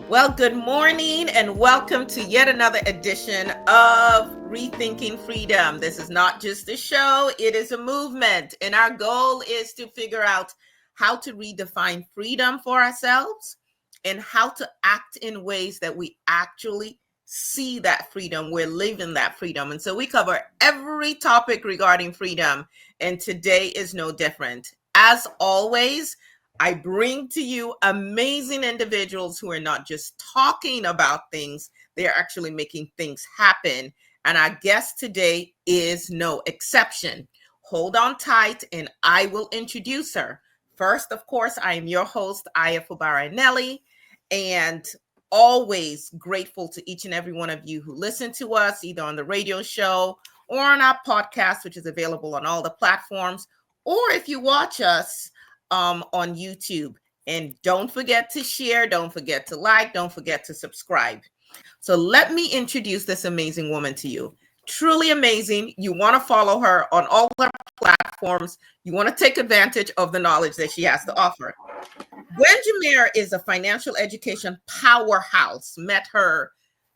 Well, good morning and welcome to yet another edition of Rethinking Freedom. This is not just a show, it is a movement. And our goal is to figure out how to redefine freedom for ourselves and how to act in ways that we actually see that freedom, we're living that freedom. And so we cover every topic regarding freedom, and today is no different. As always, I bring to you amazing individuals who are not just talking about things, they're actually making things happen. And our guest today is no exception. Hold on tight and I will introduce her. First, of course, I am your host, Aya Fubaranelli, and always grateful to each and every one of you who listen to us, either on the radio show or on our podcast, which is available on all the platforms, or if you watch us on YouTube. And don't forget to share, don't forget to like, don't forget to subscribe. So let me introduce this amazing woman to you. Truly amazing. You want to follow her on all her platforms. You want to take advantage of the knowledge that she has to offer. Gwen Jimmere is a financial education powerhouse. Met her,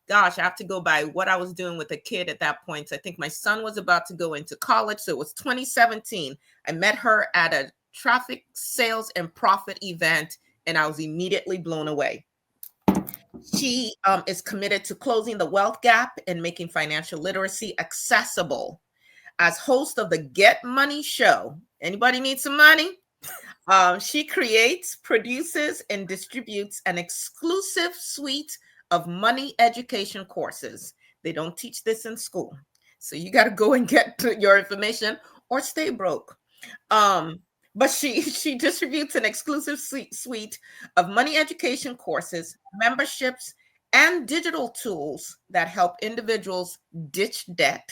gosh, I have to go by what I was doing with a kid at that point. So I think my son was about to go into college. So it was 2017. I met her at a traffic sales and profit event, and I was immediately blown away. She is committed to closing the wealth gap and making financial literacy accessible. As host of the Get Money Show, anybody need some money? She creates, produces, and distributes an exclusive suite of money education courses. They don't teach this in school, so you got to go and get your information or stay broke. But she distributes an exclusive suite of money education courses, memberships, and digital tools that help individuals ditch debt,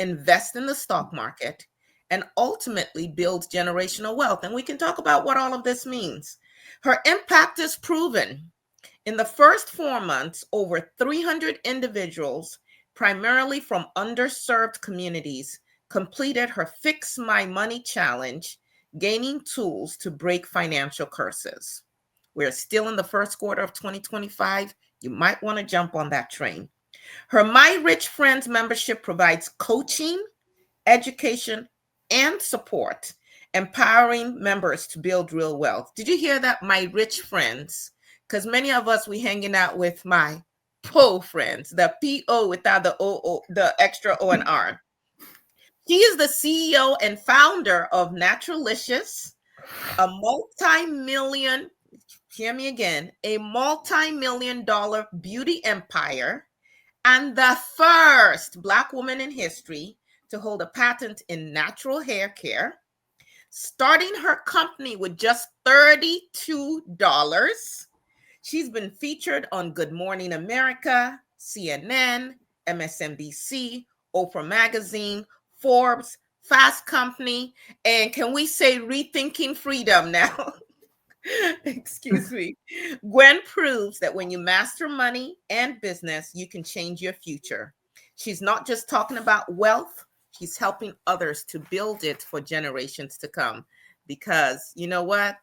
invest in the stock market, and ultimately build generational wealth. And we can talk about what all of this means. Her impact is proven. In the first 4 months, over 300 individuals, primarily from underserved communities, completed her Fix My Money Challenge, gaining tools to break financial curses. We're still in the first quarter of 2025. You might want to jump on that train. Her My Rich Friends membership provides coaching, education, and support, empowering members to build real wealth. Did you hear that? My rich friends. Because many of us, we hanging out with my PO friends, the PO without the O, the extra O and R. She is the CEO and founder of Naturalicious, a multi-million, hear me again, a multi-million dollar beauty empire, and the first Black woman in history to hold a patent in natural hair care, starting her company with just $32. She's been featured on Good Morning America, CNN, MSNBC, Oprah Magazine, Forbes, Fast Company, and can we say Rethinking Freedom now? Excuse me. Gwen proves that when you master money and business, you can change your future. She's not just talking about wealth, she's helping others to build it for generations to come. Because you know what?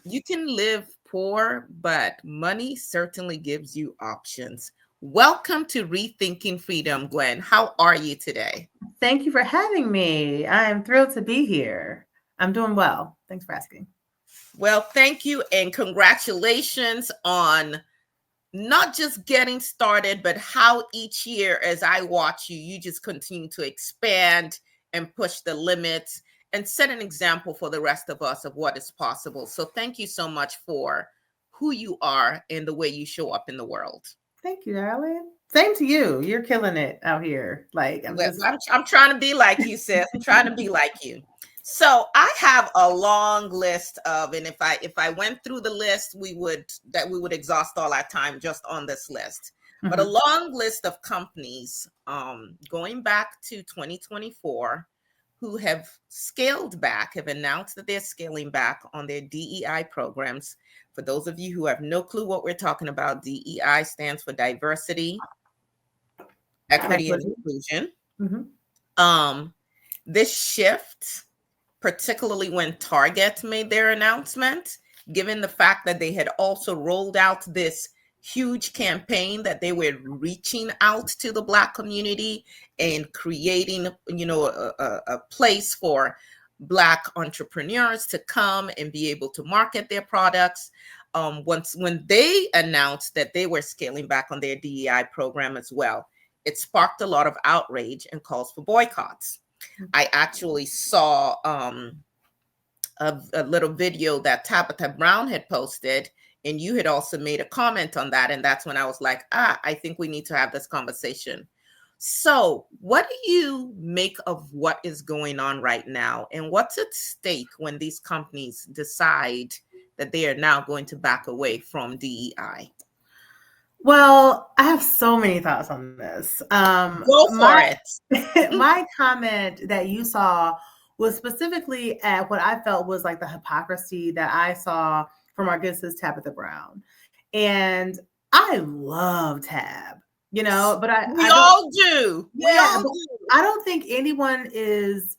You can live poor, but money certainly gives you options. Welcome to Rethinking Freedom, Gwen. How are you today? Thank you for having me. I am thrilled to be here. I'm doing well. Thanks for asking. Well, thank you and congratulations on not just getting started, but how each year, as I watch you, you just continue to expand and push the limits and set an example for the rest of us of what is possible. So thank you so much for who you are and the way you show up in the world. Thank you, darling. Same to you. You're killing it out here. I'm trying to be like you, sis. I'm trying to be like you. So I have a long list of, and if I went through the list, we would exhaust all our time just on this list. But a long list of companies going back to 2024 who have scaled back, have announced that they're scaling back on their DEI programs. For those of you who have no clue what we're talking about, DEI stands for diversity, equity, and inclusion. This shift, particularly when Target made their announcement, given the fact that they had also rolled out this huge campaign that they were reaching out to the Black community and creating, a place for Black entrepreneurs to come and be able to market their products. When they announced that they were scaling back on their DEI program as well, it sparked a lot of outrage and calls for boycotts. I actually saw a little video that Tabitha Brown had posted, and you had also made a comment on that. And that's when I was like, I think we need to have this conversation. So what do you make of what is going on right now? And what's at stake when these companies decide that they are now going to back away from DEI? Well, I have so many thoughts on this. Go for it. My comment that you saw was specifically at what I felt was like the hypocrisy that I saw from our good sis Tabitha Brown. And I love Tab, but we all do. Yeah, I don't think anyone is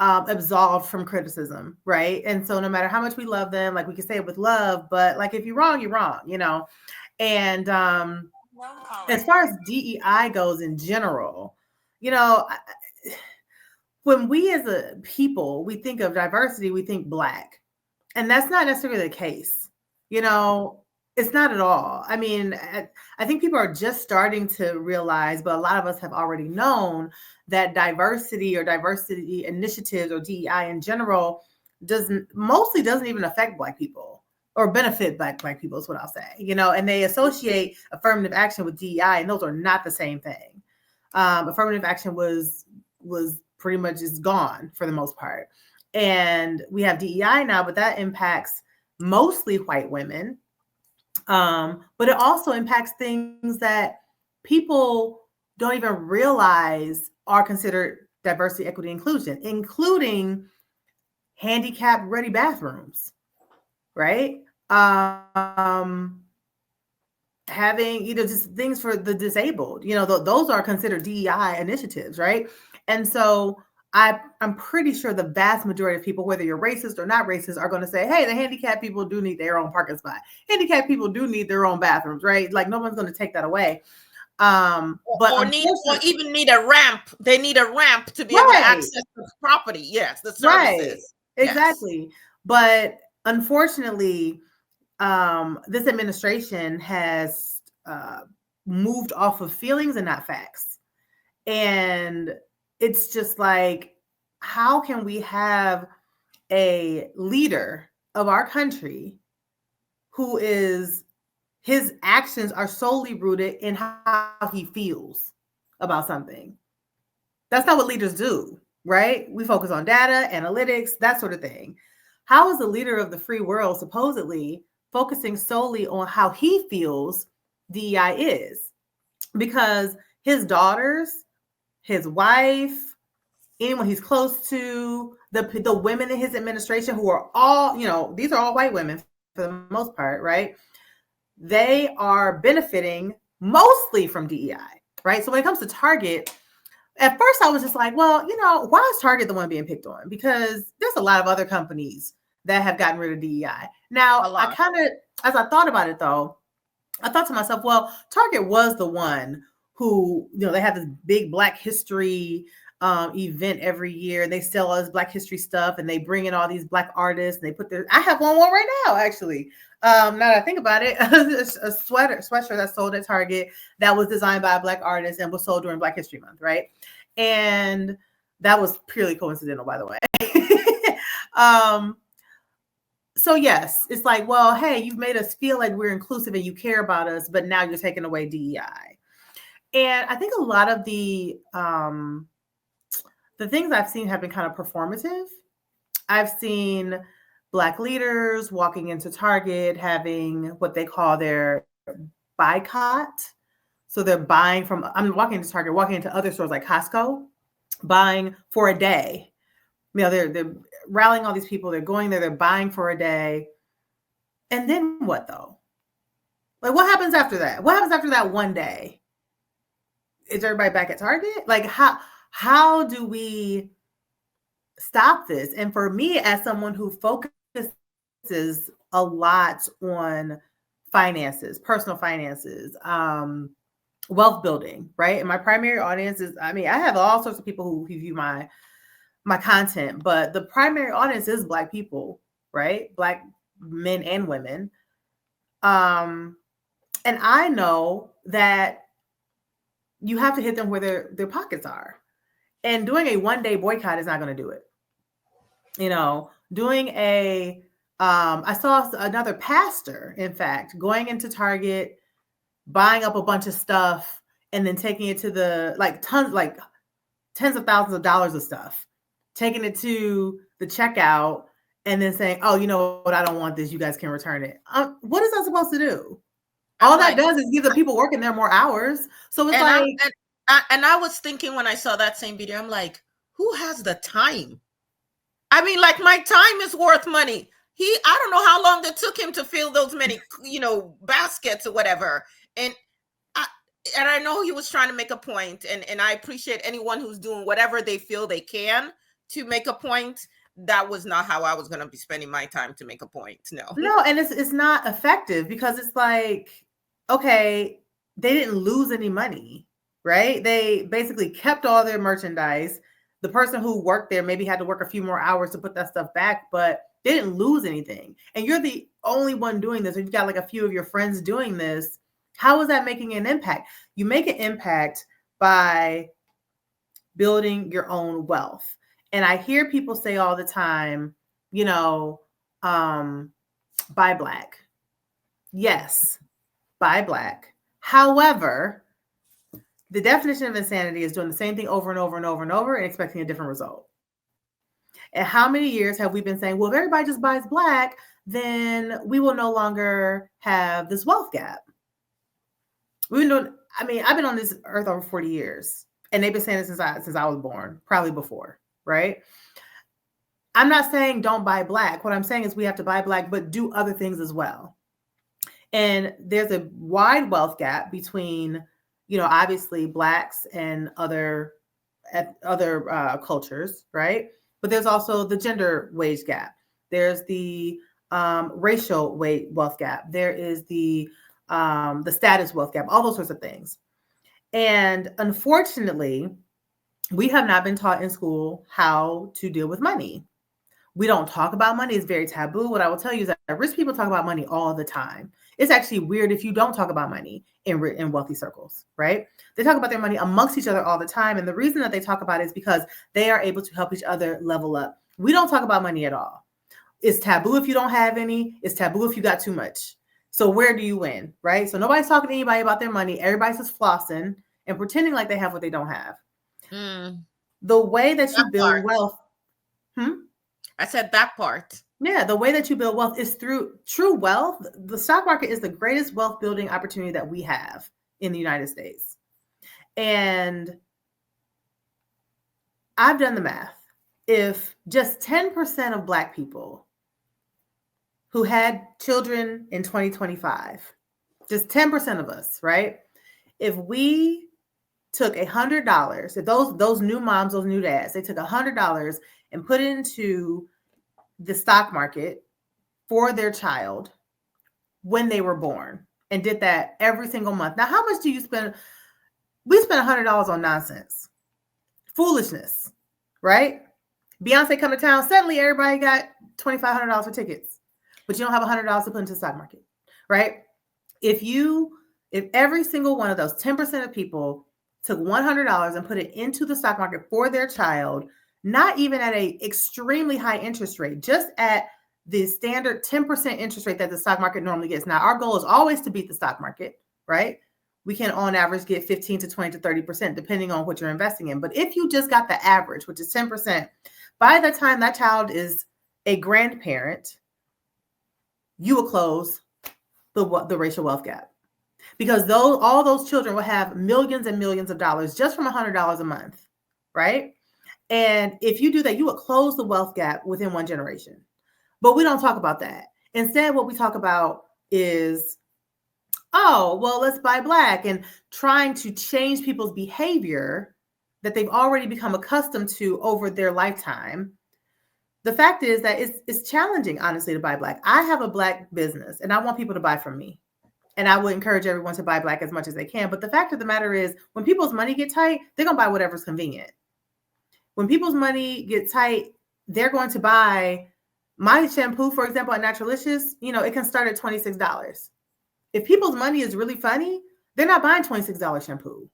absolved from criticism, right? And so no matter how much we love them, like we can say it with love, but like if you're wrong, you're wrong, And as far as DEI goes in general, when we as a people, we think of diversity, we think Black. And that's not necessarily the case. It's not at all. I mean, I think people are just starting to realize, but a lot of us have already known that diversity or diversity initiatives or DEI in general doesn't even affect Black people or benefit Black people is what I'll say, and they associate affirmative action with DEI, and those are not the same thing. Affirmative action was pretty much is gone for the most part. And we have DEI now, but that impacts mostly white women. But it also impacts things that people don't even realize are considered diversity, equity, inclusion, including handicap-ready bathrooms, right? Having, just things for the disabled, those are considered DEI initiatives, right? And so I'm pretty sure the vast majority of people, whether you're racist or not racist, are going to say, hey, the handicapped people do need their own parking spot. Handicapped people do need their own bathrooms, right? Like no one's going to take that away. Or even need a ramp. They need a ramp to be able to access the property. Yes, the services. Right. Exactly. Yes. But unfortunately, this administration has moved off of feelings and not facts. And it's just like, how can we have a leader of our country who his actions are solely rooted in how he feels about something? That's not what leaders do, right? We focus on data, analytics, that sort of thing. How is the leader of the free world supposedly focusing solely on how he feels DEI is? Because his daughters, his wife, anyone he's close to, the women in his administration who are all, these are all white women for the most part, right? They are benefiting mostly from DEI, right? So when it comes to Target, at first I was just like, well, why is Target the one being picked on? Because there's a lot of other companies that have gotten rid of DEI. Now, I kind of, as I thought about it though, I thought to myself, well, Target was the one who, they have this big Black History event every year. They sell all this Black History stuff and they bring in all these Black artists and they put I have one right now, actually. Now that I think about it, a sweatshirt that's sold at Target that was designed by a Black artist and was sold during Black History Month, right? And that was purely coincidental, by the way. So yes, it's like, well, hey, you've made us feel like we're inclusive and you care about us, but now you're taking away DEI. And I think a lot of the things I've seen have been kind of performative. I've seen Black leaders walking into Target having what they call their boycott. So they're buying walking into Target, walking into other stores like Costco, buying for a day. They're rallying all these people. They're going there. They're buying for a day. And then what though? Like what happens after that? What happens after that one day? Is everybody back at Target? Like how do we stop this? And for me, as someone who focuses a lot on finances, personal finances, wealth building, right? And my primary audience is, I have all sorts of people who view my content, but the primary audience is Black people, right? Black men and women. And I know that you have to hit them where their pockets are. And doing a one-day boycott is not going to do it. Doing I saw another pastor, in fact, going into Target, buying up a bunch of stuff, and then taking it to the tens of thousands of dollars of stuff, taking it to the checkout, and then saying, "Oh, you know what? I don't want this. You guys can return it." What is that supposed to do? All that does is give the people working there more hours. So it's and I was thinking when I saw that same video, I'm like, who has the time? I mean, like, my time is worth money. I don't know how long it took him to fill those many, baskets or whatever. And I know he was trying to make a point, and I appreciate anyone who's doing whatever they feel they can to make a point. That was not how I was going to be spending my time to make a point. No, and it's not effective, because it's like, okay, they didn't lose any money, right? They basically kept all their merchandise. The person who worked there maybe had to work a few more hours to put that stuff back, but they didn't lose anything. And you're the only one doing this. If you've got like a few of your friends doing this, how is that making an impact? You make an impact by building your own wealth. And I hear people say all the time, buy Black. Yes, buy Black. However, the definition of insanity is doing the same thing over and over and over and over and expecting a different result. And how many years have we been saying, well, if everybody just buys Black, then we will no longer have this wealth gap? We've been doing, I've been on this earth over 40 years, and they've been saying it since I was born, probably before, right? I'm not saying don't buy Black. What I'm saying is we have to buy Black, but do other things as well. And there's a wide wealth gap between, obviously Blacks and other cultures, right? But there's also the gender wage gap. There's the racial wealth gap. There is the status wealth gap, all those sorts of things. And unfortunately, we have not been taught in school how to deal with money. We don't talk about money. It's very taboo. What I will tell you is that rich people talk about money all the time. It's actually weird if you don't talk about money in wealthy circles, right? They talk about their money amongst each other all the time. And the reason that they talk about it is because they are able to help each other level up. We don't talk about money at all. It's taboo if you don't have any. It's taboo if you got too much. So where do you win, right? So nobody's talking to anybody about their money. Everybody's just flossing and pretending like they have what they don't have. The way that you build wealth. I said that part. Yeah, the way that you build wealth is through true wealth. The stock market is the greatest wealth building opportunity that we have in the United States. And I've done the math. If just 10% of Black people who had children in 2025, just 10% of us, right? If we took $100, if those new moms, those new dads, they took $100 and put it into the stock market for their child when they were born, and did that every single month. Now, how much do you spend? We spend $100 on nonsense, foolishness, right? Beyonce come to town, suddenly everybody got $2,500 for tickets, but you don't have $100 to put into the stock market, right? If every single one of those 10% of people took $100 and put it into the stock market for their child, not even at a extremely high interest rate, just at the standard 10% interest rate that the stock market normally gets. Now, our goal is always to beat the stock market, right? We can on average get 15 to 20 to 30%, depending on what you're investing in. But if you just got the average, which is 10%, by the time that child is a grandparent, you will close the racial wealth gap. Because all those children will have millions and millions of dollars just from $100 a month, right? And if you do that, you will close the wealth gap within one generation. But we don't talk about that. Instead, what we talk about is, oh, well, let's buy Black, and trying to change people's behavior that they've already become accustomed to over their lifetime the fact is that it's challenging, honestly, to buy Black. I have a Black business and I want people to buy from me. And I would encourage everyone to buy Black as much as they can. But the fact of the matter is, when people's money get tight, they're going to buy whatever's convenient. When people's money get tight, they're going to buy my shampoo, for example, at Naturalicious. It can start at $26. If people's money is really funny, they're not buying $26 shampoo.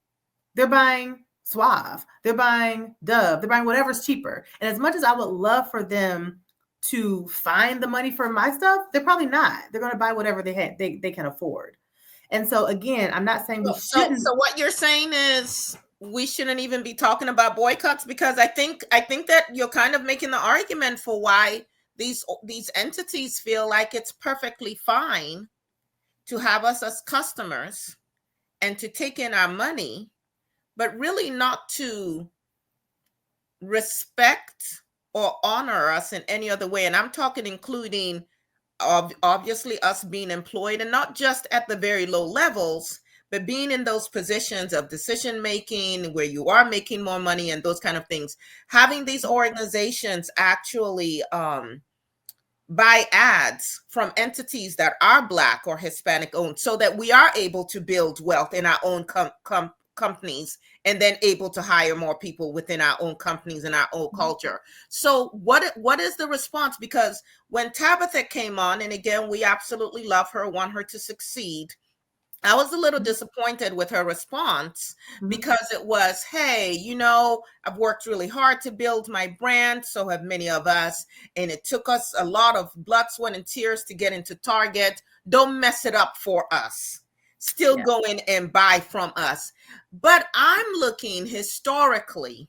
They're buying Suave. They're buying Dove. They're buying whatever's cheaper. And as much as I would love for them to find the money for my stuff, they're probably not. They're going to buy whatever they can afford. And so again, I'm not saying we shouldn't. So what you're saying is we shouldn't even be talking about boycotts, because I think that you're kind of making the argument for why these entities feel like it's perfectly fine to have us as customers and to take in our money, but really not to respect or honor us in any other way. And I'm talking including obviously us being employed, and not just at the very low levels, but being in those positions of decision making where you are making more money and those kind of things. Having these organizations actually buy ads from entities that are Black or Hispanic owned, so that we are able to build wealth in our own companies, and then able to hire more people within our own companies and our own culture. So what is the response? Because when Tabitha came on, and again, we absolutely love her, want her to succeed, I was a little disappointed with her response, because it was, hey, I've worked really hard to build my brand. So have many of us. And it took us a lot of blood, sweat, and tears to get into Target. Don't mess it up for us. Still go in and buy from us. But I'm looking historically,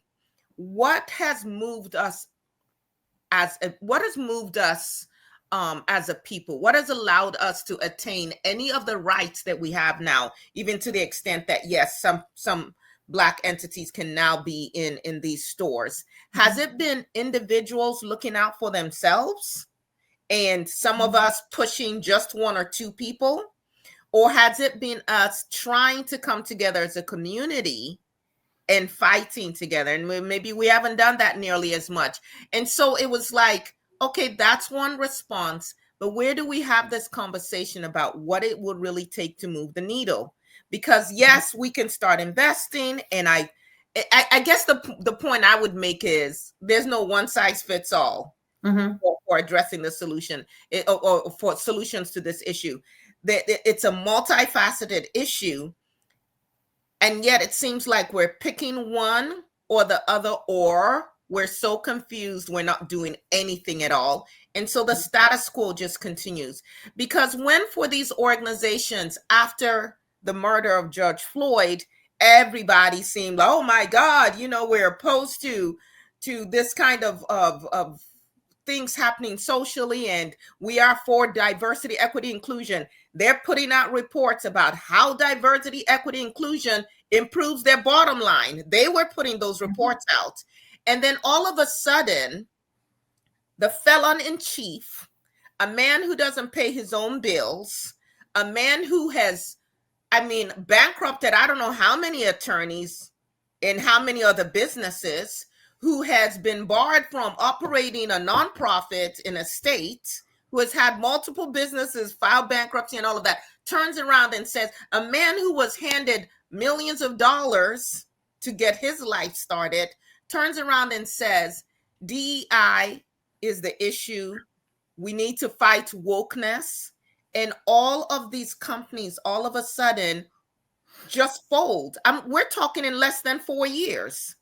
what has moved us as a people? What has allowed us to attain any of the rights that we have now, even to the extent that, yes, some Black entities can now be in these stores? Has it been individuals looking out for themselves and some of us pushing just one or two people? Or has it been us trying to come together as a community and fighting together? And maybe we haven't done that nearly as much. And so it was like, okay, that's one response, but where do we have this conversation about what it would really take to move the needle? Because yes, we can start investing. And I guess the point I would make is there's no one size fits all for addressing the solution or for solutions to this issue. It's a multifaceted issue. And yet it seems like we're picking one or the other, or we're so confused we're not doing anything at all. And so the status quo just continues. Because when for these organizations, after the murder of George Floyd, everybody seemed, oh my God, we're opposed to this kind of things happening socially, and we are for diversity, equity, inclusion. They're putting out reports about how diversity, equity, inclusion improves their bottom line. They were putting those reports out. And then all of a sudden, the felon in chief, a man who doesn't pay his own bills, a man who has, bankrupted I don't know how many attorneys and how many other businesses, who has been barred from operating a nonprofit in a state, who has had multiple businesses file bankruptcy and all of that, turns around and says, a man who was handed millions of dollars to get his life started, turns around and says, DEI is the issue. We need to fight wokeness. And all of these companies all of a sudden just fold. We're talking in less than 4 years.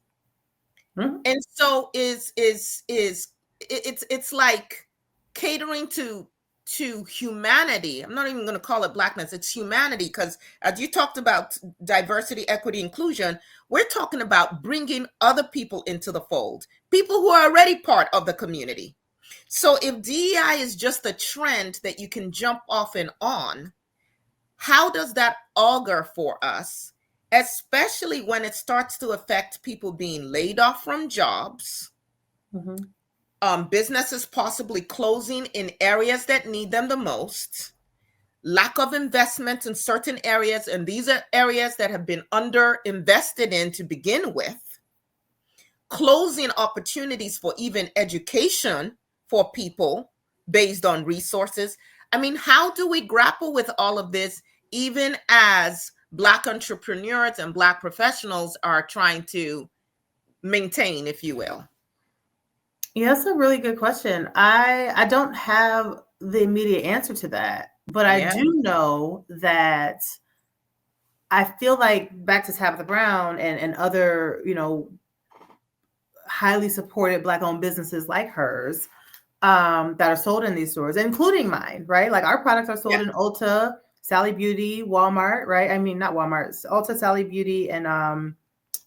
And so it's like catering to humanity. I'm not even going to call it Blackness. It's humanity, because as you talked about diversity, equity, inclusion, we're talking about bringing other people into the fold, people who are already part of the community. So if DEI is just a trend that you can jump off and on, how does that augur for us? Especially when it starts to affect people being laid off from jobs, businesses possibly closing in areas that need them the most, lack of investment in certain areas, and these are areas that have been underinvested in to begin with, closing opportunities for even education for people based on resources. I mean, how do we grapple with all of this, even as Black entrepreneurs and Black professionals are trying to maintain, if you will? Yeah, that's a really good question. I don't have the immediate answer to that, but I Yeah. do know that I feel like back to Tabitha Brown and other, highly supported Black owned businesses like hers, that are sold in these stores, including mine, right? Like our products are sold in Ulta, Sally Beauty, Walmart, right? I mean, not Walmart, Ulta, Sally Beauty, and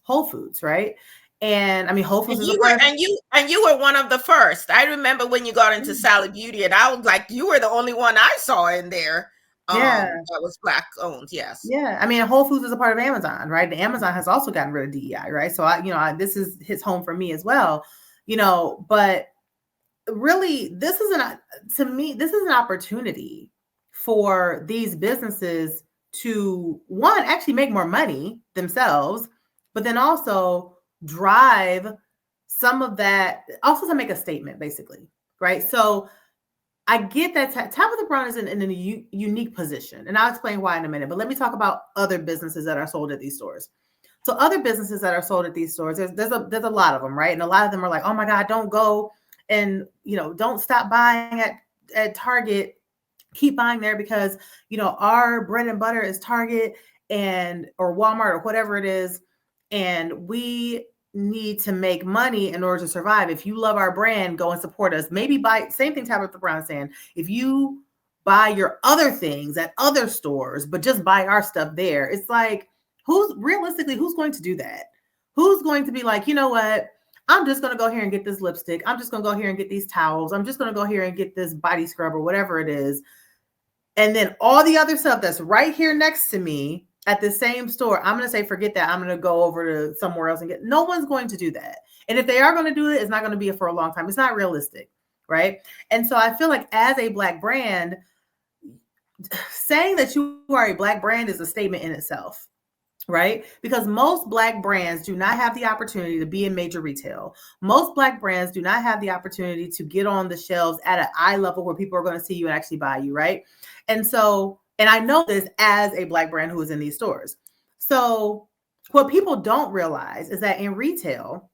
Whole Foods, right? And I mean, Whole Foods And is a you were part of. and you were one of the first. I remember when you got into Sally Beauty, and I was like, you were the only one I saw in there. Yeah. That was Black owned. Yes. Yeah. I mean, Whole Foods is a part of Amazon, right? And Amazon has also gotten rid of DEI, right? So this is his home for me as well, but really this is to me, this is an opportunity for these businesses to, one, actually make more money themselves, but then also drive some of that, also to make a statement, basically, right? So I get that Tabitha Brown is in a unique position, and I'll explain why in a minute, but let me talk about other businesses that are sold at these stores. So other businesses that are sold at these stores, there's a lot of them, right? And a lot of them are like, oh my God, don't go and, don't stop buying at Target, keep buying there because, our bread and butter is Target or Walmart or whatever it is. And we need to make money in order to survive. If you love our brand, go and support us. Maybe buy, same thing Tabitha Brown saying, if you buy your other things at other stores, but just buy our stuff there, it's like, who's going to do that? Who's going to be like, you know what? I'm just going to go here and get this lipstick. I'm just going to go here and get these towels. I'm just going to go here and get this body scrub or whatever it is. And then all the other stuff that's right here next to me at the same store, I'm going to say, forget that. I'm going to go over to somewhere else and get. No one's going to do that. And if they are going to do it, it's not going to be for a long time. It's not realistic, right? And so I feel like as a Black brand, saying that you are a Black brand is a statement in itself, right? Because most Black brands do not have the opportunity to be in major retail. Most Black brands do not have the opportunity to get on the shelves at an eye level where people are going to see you and actually buy you, right? And so, and I know this as a Black brand who is in these stores. So what people don't realize is that in retail,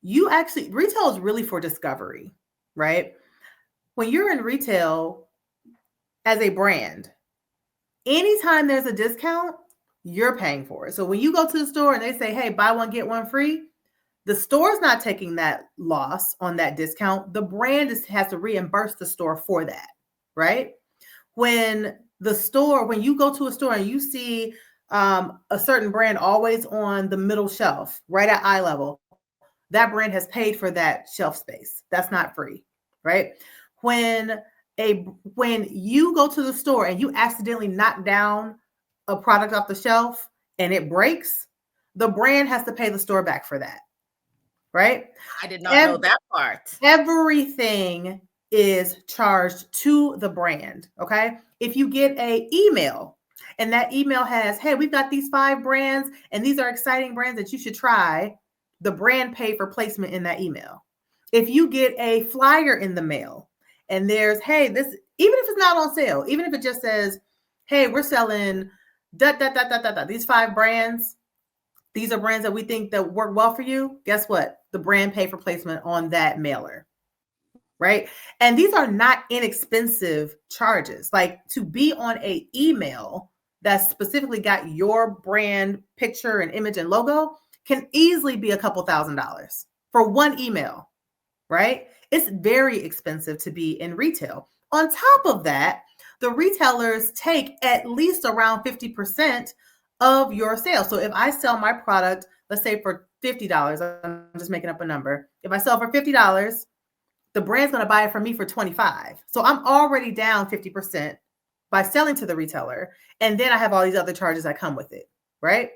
retail is really for discovery, right? When you're in retail as a brand, anytime there's a discount, you're paying for it. So when you go to the store and they say, hey, buy one, get one free, the store's not taking that loss on that discount. The brand has to reimburse the store for that, right? When you go to a store and you see a certain brand always on the middle shelf, right at eye level, that brand has paid for that shelf space. That's not free, right? When you go to the store and you accidentally knock down a product off the shelf and it breaks, the brand has to pay the store back for that, right? I did not know that part. Everything is charged to the brand, okay? If you get an email and that email has, hey, we've got these 5 brands and these are exciting brands that you should try, the brand paid for placement in that email. If you get a flyer in the mail and there's, hey, this, even if it's not on sale, even if it just says, hey, we're selling these 5 brands, these are brands that we think that work well for you. Guess what? The brand paid for placement on that mailer, right? And these are not inexpensive charges. Like to be on an email that specifically got your brand picture and image and logo can easily be a couple $1,000s for one email, right? It's very expensive to be in retail. On top of that, the retailers take at least around 50% of your sales. So if I sell my product, let's say for $50, I'm just making up a number. If I sell for $50, the brand's going to buy it from me for $25. So I'm already down 50% by selling to the retailer. And then I have all these other charges that come with it, right?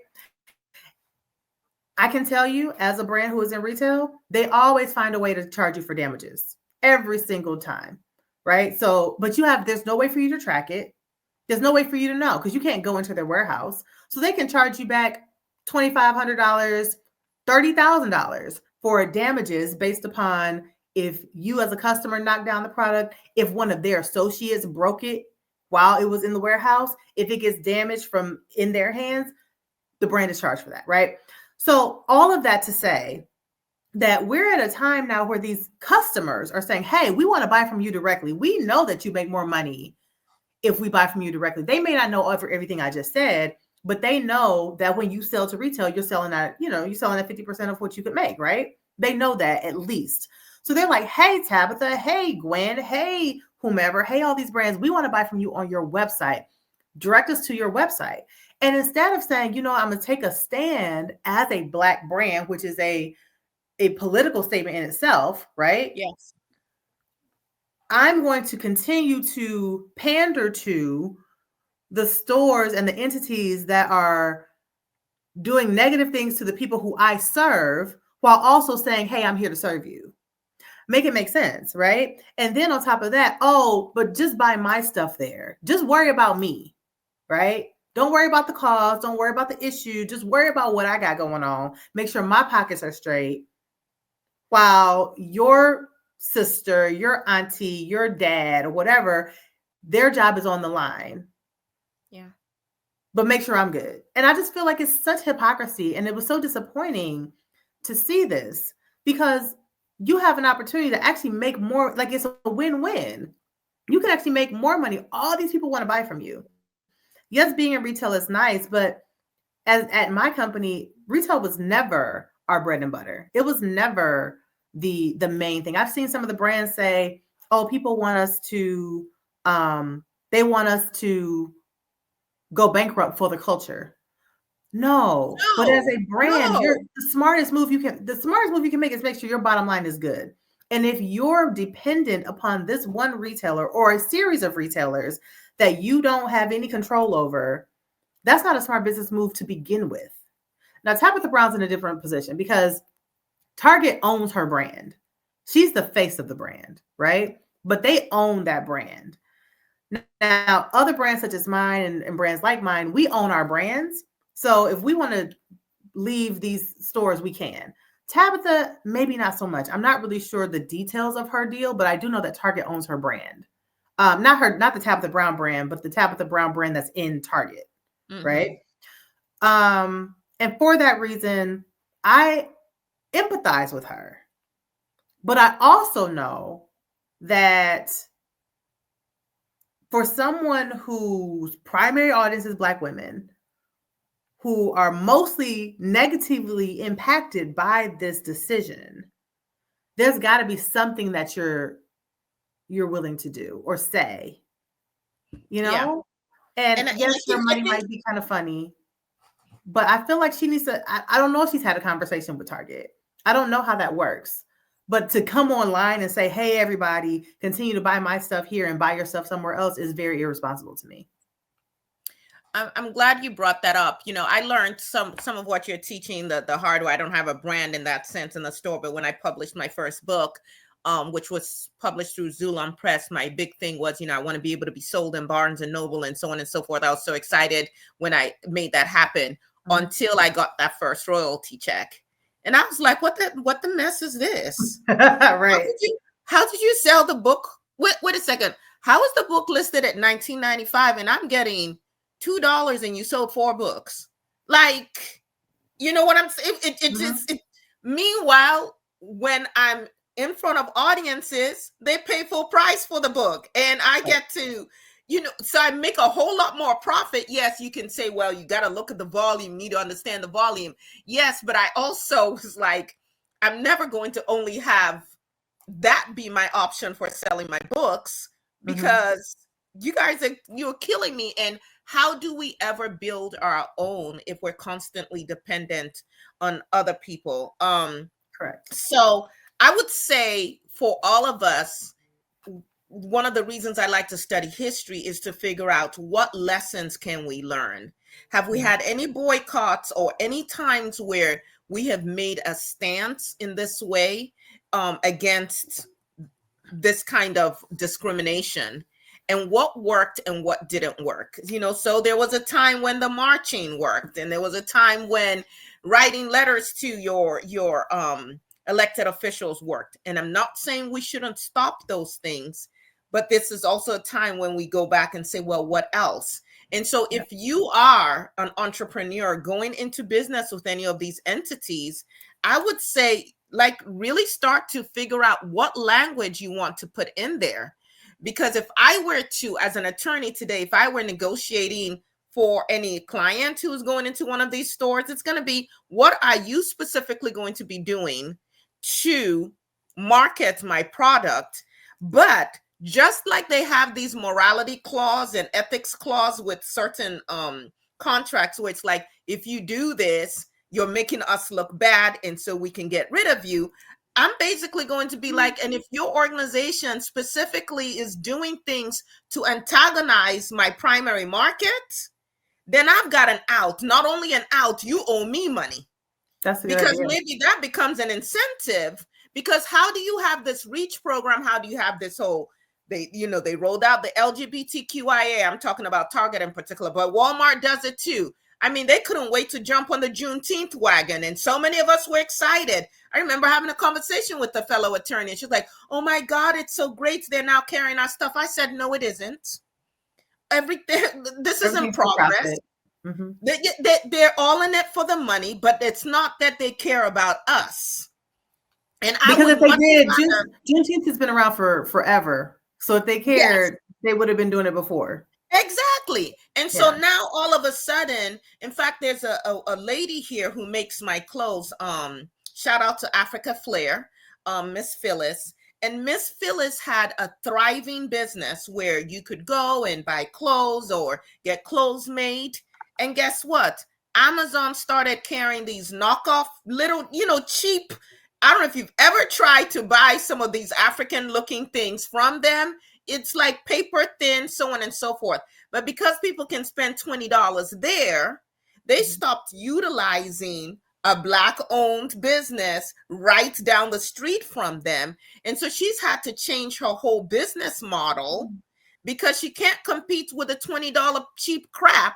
I can tell you, as a brand who is in retail, they always find a way to charge you for damages every single time, right? So, but there's no way for you to track it. There's no way for you to know because you can't go into their warehouse. So they can charge you back $2,500, $30,000 for damages based upon if you as a customer knock down the product, if one of their associates broke it while it was in the warehouse, if it gets damaged from in their hands, the brand is charged for that, right? So all of that to say that we're at a time now where these customers are saying, hey, we want to buy from you directly. We know that you make more money if we buy from you directly. They may not know everything I just said, but they know that when you sell to retail, you're selling at, you're selling at 50% of what you could make, right? They know that at least. So they're like, hey, Tabitha, hey, Gwen, hey, whomever, hey, all these brands, we want to buy from you on your website. Direct us to your website. And instead of saying, I'm going to take a stand as a Black brand, which is a political statement in itself, right? Yes. I'm going to continue to pander to the stores and the entities that are doing negative things to the people who I serve, while also saying, hey, I'm here to serve you. Make it make sense, right? And then on top of that, but just buy my stuff there. Just worry about me, right? Don't worry about the cause. Don't worry about the issue. Just worry about what I got going on. Make sure my pockets are straight. While your sister, your auntie, your dad, or whatever, their job is on the line. Yeah. But make sure I'm good. And I just feel like it's such hypocrisy. And it was so disappointing to see this, because you have an opportunity to actually make more, like it's a win-win. You can actually make more money. All these people want to buy from you. Yes, being in retail is nice, but at my company, retail was never our bread and butter. It was never the main thing. I've seen some of the brands say, people want us to, they want us to go bankrupt for the culture. No, but as a brand, the smartest move you can make is make sure your bottom line is good. And if you're dependent upon this one retailer or a series of retailers that you don't have any control over, that's not a smart business move to begin with. Now, Tabitha Brown's in a different position because Target owns her brand. She's the face of the brand, right? But they own that brand. Now, other brands such as mine and brands like mine, we own our brands. So if we want to leave these stores, we can. Tabitha, maybe not so much. I'm not really sure the details of her deal, but I do know that Target owns her brand. Not the Tabitha Brown brand, but the Tabitha Brown brand that's in Target, right? And for that reason, I empathize with her. But I also know that for someone whose primary audience is Black women, who are mostly negatively impacted by this decision, there's got to be something that you're willing to do or say, Yeah. And yes, your money might be kind of funny, but I feel like she needs to, I don't know if she's had a conversation with Target. I don't know how that works. But to come online and say, hey, everybody, continue to buy my stuff here and buy your stuff somewhere else is very irresponsible to me. I'm glad you brought that up. I learned some of what you're teaching the hard way. I don't have a brand in that sense in the store, but when I published my first book, which was published through Zulon Press, my big thing was, I want to be able to be sold in Barnes and Noble and so on and so forth. I was so excited when I made that happen until I got that first royalty check. And I was like, what the mess is this? Right. How did you sell the book? Wait a second. How is the book listed at $19.95 and I'm getting $2 and you sold 4 books? Like, you know what I'm saying? Meanwhile, when I'm in front of audiences, they pay full price for the book and I get to, so I make a whole lot more profit. Yes, you can say, well, you got to look at the volume, you need to understand the volume. Yes, but I also was like, I'm never going to only have that be my option for selling my books because you guys you're killing me. And how do we ever build our own if we're constantly dependent on other people? Correct. So I would say for all of us, one of the reasons I like to study history is to figure out what lessons can we learn. Have we had any boycotts or any times where we have made a stance in this way against this kind of discrimination? And what worked and what didn't work? So there was a time when the marching worked, and there was a time when writing letters to your elected officials worked. And I'm not saying we shouldn't stop those things, but this is also a time when we go back and say, well, what else? And so if you are an entrepreneur going into business with any of these entities, I would say, like, really start to figure out what language you want to put in there. Because if I were to, as an attorney today, if I were negotiating for any client who's going into one of these stores, it's going to be, what are you specifically going to be doing to market my product? But just like they have these morality clause and ethics clause with certain contracts, where it's like, if you do this, you're making us look bad, and so we can get rid of you. I'm basically going to be like, and if your organization specifically is doing things to antagonize my primary market, then I've got an out. Not only an out, you owe me money. That's a good because idea. maybe that becomes an incentive. Because how do you have this REACH program? How do you have this whole, they rolled out the LGBTQIA. I'm talking about Target in particular, but Walmart does it too. I mean, they couldn't wait to jump on the Juneteenth wagon, and so many of us were excited. I remember having a conversation with a fellow attorney, and she's like, oh my God, it's so great, they're now carrying our stuff. I said, no, it isn't. This is in progress. Mm-hmm. They're all in it for the money, but it's not that they care about us. And because if they did, Juneteenth has been around for forever. So if they cared, they would have been doing it before. Exactly. And so now all of a sudden, in fact, there's a lady here who makes my clothes. Shout out to Africa Flair, Miss Phyllis. And Miss Phyllis had a thriving business where you could go and buy clothes or get clothes made. And guess what? Amazon started carrying these knockoff little, cheap. I don't know if you've ever tried to buy some of these African looking things from them. It's like paper thin, so on and so forth. But because people can spend $20 there, they stopped utilizing a Black-owned business right down the street from them. And so she's had to change her whole business model because she can't compete with the $20 cheap crap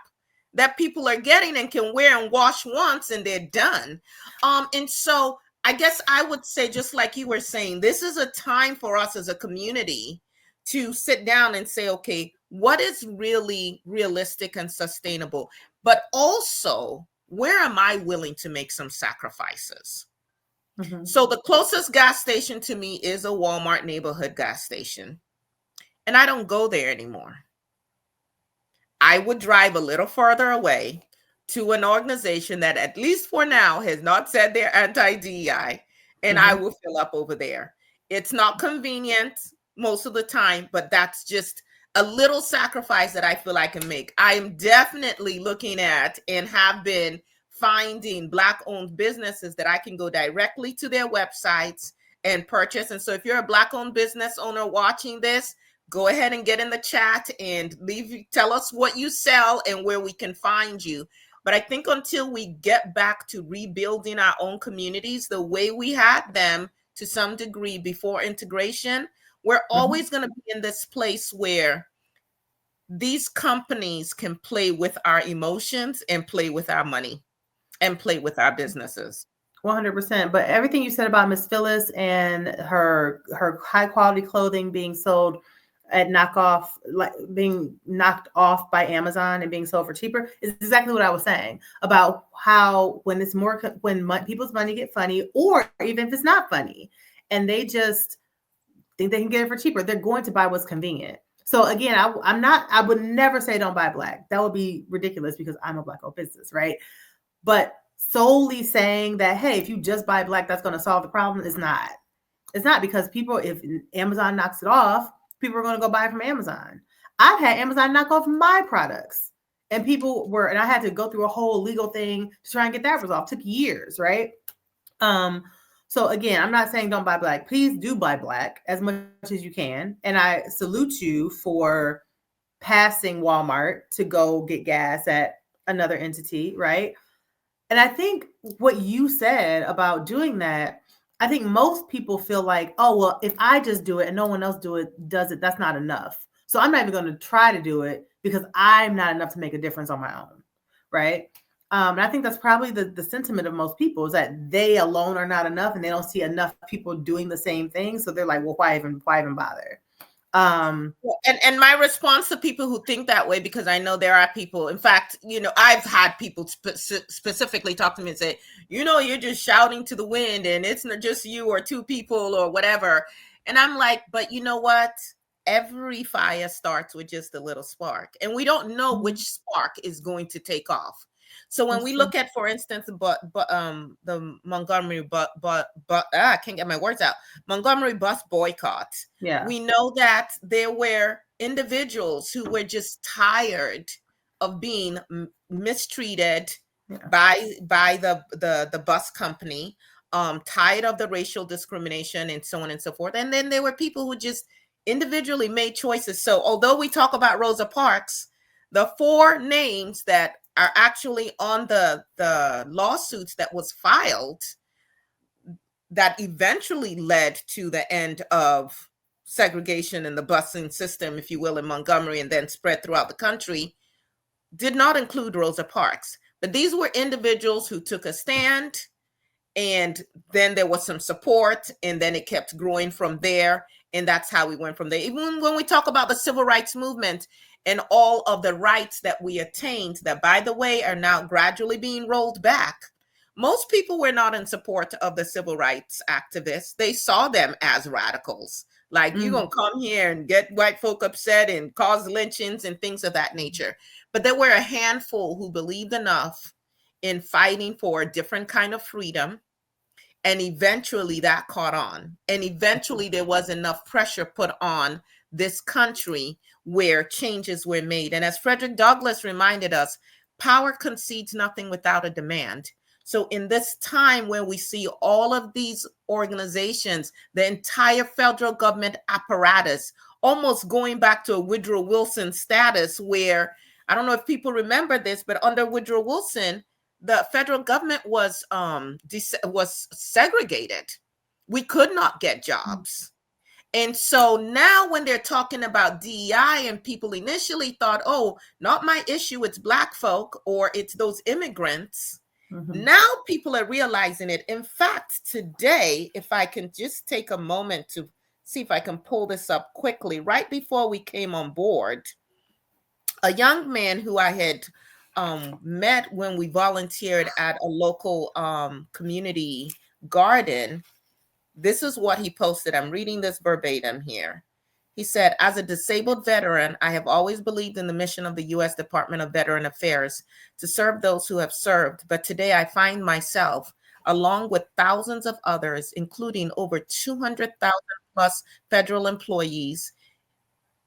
that people are getting and can wear and wash once and they're done. And so I guess I would say, just like you were saying, this is a time for us as a community to sit down and say, okay, what is really realistic and sustainable? But also, where am I willing to make some sacrifices? Mm-hmm. So the closest gas station to me is a Walmart neighborhood gas station. And I don't go there anymore. I would drive a little further away to an organization that, at least for now, has not said they're anti-DEI, and I will fill up over there. It's not convenient most of the time, but that's just a little sacrifice that I feel I can make. I am definitely looking at and have been finding Black-owned businesses that I can go directly to their websites and purchase. And so if you're a Black-owned business owner watching this, go ahead and get in the chat and tell us what you sell and where we can find you. But I think until we get back to rebuilding our own communities the way we had them to some degree before integration, we're always going to be in this place where these companies can play with our emotions and play with our money and play with our businesses. 100%. But everything you said about Miss Phyllis and her high quality clothing being sold at knockoff, like being knocked off by Amazon and being sold for cheaper, is exactly what I was saying about how when people's money get funny, or even if it's not funny, and they just think they can get it for cheaper, they're going to buy what's convenient. So again, I would never say don't buy Black. That would be ridiculous because I'm a Black-owned business, right? But solely saying that, hey, if you just buy Black, that's going to solve the problem is not. It's not, because people, if Amazon knocks it off, people are going to go buy from Amazon. I've had Amazon knock off my products, and and I had to go through a whole legal thing to try and get that resolved. It took years, right? So again, I'm not saying don't buy Black. Please do buy Black as much as you can. And I salute you for passing Walmart to go get gas at another entity, right? And I think what you said about doing that, I think most people feel like, oh, well, if I just do it and no one else does it, that's not enough. So I'm not even going to try to do it because I'm not enough to make a difference on my own, right? And I think that's probably the sentiment of most people, is that they alone are not enough, and they don't see enough people doing the same thing. So they're like, well, why even bother? And my response to people who think that way, because I know there are people, in fact, I've had people specifically talk to me and say, you're just shouting to the wind and it's not just you or two people or whatever. And I'm like, but you know what? Every fire starts with just a little spark, and we don't know which spark is going to take off. So when we look at, for instance, the Montgomery I can't get my words out. Montgomery bus boycott. Yeah. We know that there were individuals who were just tired of being mistreated by the bus company, tired of the racial discrimination and so on and so forth. And then there were people who just individually made choices. So although we talk about Rosa Parks, the 4 names that are actually on the lawsuits that was filed that eventually led to the end of segregation in the busing system, if you will, in Montgomery, and then spread throughout the country, did not include Rosa Parks. But these were individuals who took a stand, and then there was some support, and then it kept growing from there. And that's how we went from there. Even when we talk about the civil rights movement and all of the rights that we attained, that, by the way, are now gradually being rolled back. Most people were not in support of the civil rights activists. They saw them as radicals. Like, you're going to come here and get white folk upset and cause lynchings and things of that nature. But there were a handful who believed enough in fighting for a different kind of freedom. And eventually that caught on. And eventually there was enough pressure put on this country where changes were made. And as Frederick Douglass reminded us, power concedes nothing without a demand. So in this time when we see all of these organizations, the entire federal government apparatus, almost going back to a Woodrow Wilson status, where, I don't know if people remember this, but under Woodrow Wilson, the federal government was segregated. We could not get jobs. And so now when they're talking about DEI, and people initially thought, oh, not my issue, it's Black folk or it's those immigrants. Now people are realizing it. In fact, today, if I can just take a moment to see if I can pull this up quickly, right before we came on board, a young man who I had met when we volunteered at a local community garden, this is what he posted. I'm reading this verbatim here. He said, as a disabled veteran, I have always believed in the mission of the U.S. Department of Veteran Affairs to serve those who have served. But today I find myself, along with thousands of others, including over 200,000 plus federal employees,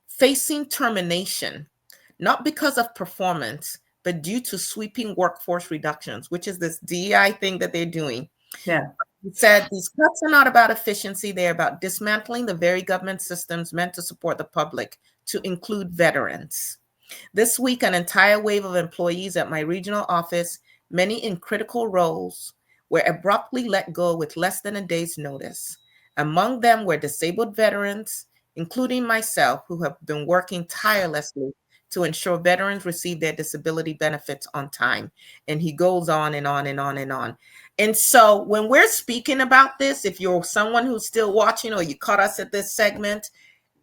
facing termination, not because of performance, but due to sweeping workforce reductions, which is this DEI thing that they're doing. Yeah. He said, these cuts are not about efficiency. They're about dismantling the very government systems meant to support the public, to include veterans. This week, an entire wave of employees at my regional office, many in critical roles, were abruptly let go with less than a day's notice. Among them were disabled veterans, including myself, who have been working tirelessly to ensure veterans receive their disability benefits on time. And he goes on and on and on and on. And so when we're speaking about this, if you're someone who's still watching or you caught us at this segment,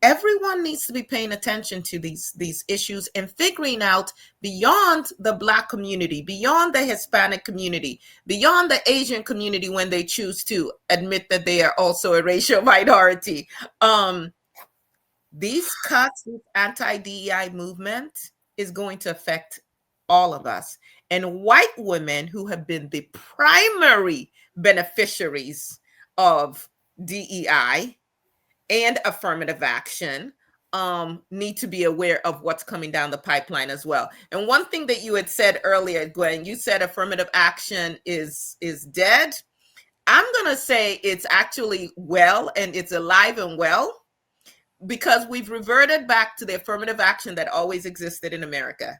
everyone needs to be paying attention to these issues and figuring out, beyond the Black community, beyond the Hispanic community, beyond the Asian community, when they choose to admit that they are also a racial minority. These cuts, this anti-DEI movement is going to affect all of us. And white women who have been the primary beneficiaries of DEI and affirmative action need to be aware of what's coming down the pipeline as well. And one thing that you had said earlier, Gwen, you said affirmative action is dead. I'm going to say it's actually well, and it's alive and well, because we've reverted back to the affirmative action that always existed in America.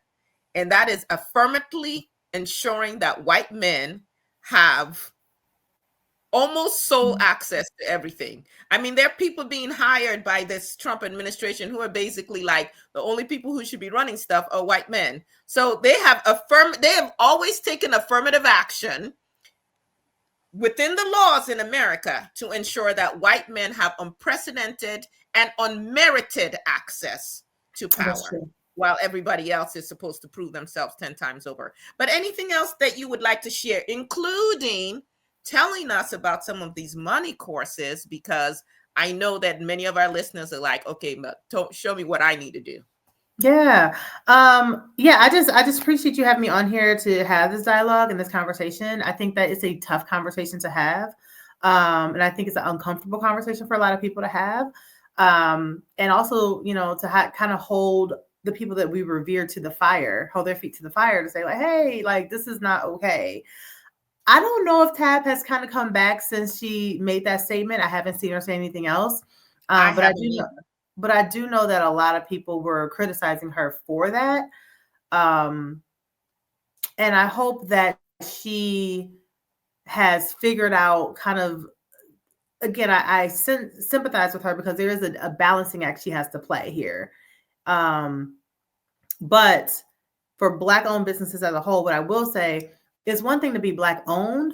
And that is affirmatively ensuring that white men have almost sole access to everything. I mean, there are people being hired by this Trump administration who are basically like, the only people who should be running stuff are white men. So they have always taken affirmative action within the laws in America to ensure that white men have unprecedented and unmerited access to That's power, true. while everybody else is supposed to prove themselves 10 times over. But anything else that you would like to share, including telling us about some of these money courses, because I know that many of our listeners are like, okay, but don't show me what I need to do. Yeah. I just appreciate you having me on here to have this dialogue and this conversation. I think that it's a tough conversation to have. And I think it's an uncomfortable conversation for a lot of people to have. And also, to kind of hold the people that we revere to the fire, hold their feet to the fire to say like, hey, like, this is not okay. I don't know if Tab has kind of come back since she made that statement. I haven't seen her say anything else. But I do know that a lot of people were criticizing her for that. And I hope that she has figured out kind of, again, I sympathize with her because there is a balancing act she has to play here. But for Black-owned businesses as a whole, what I will say, it's one thing to be Black-owned,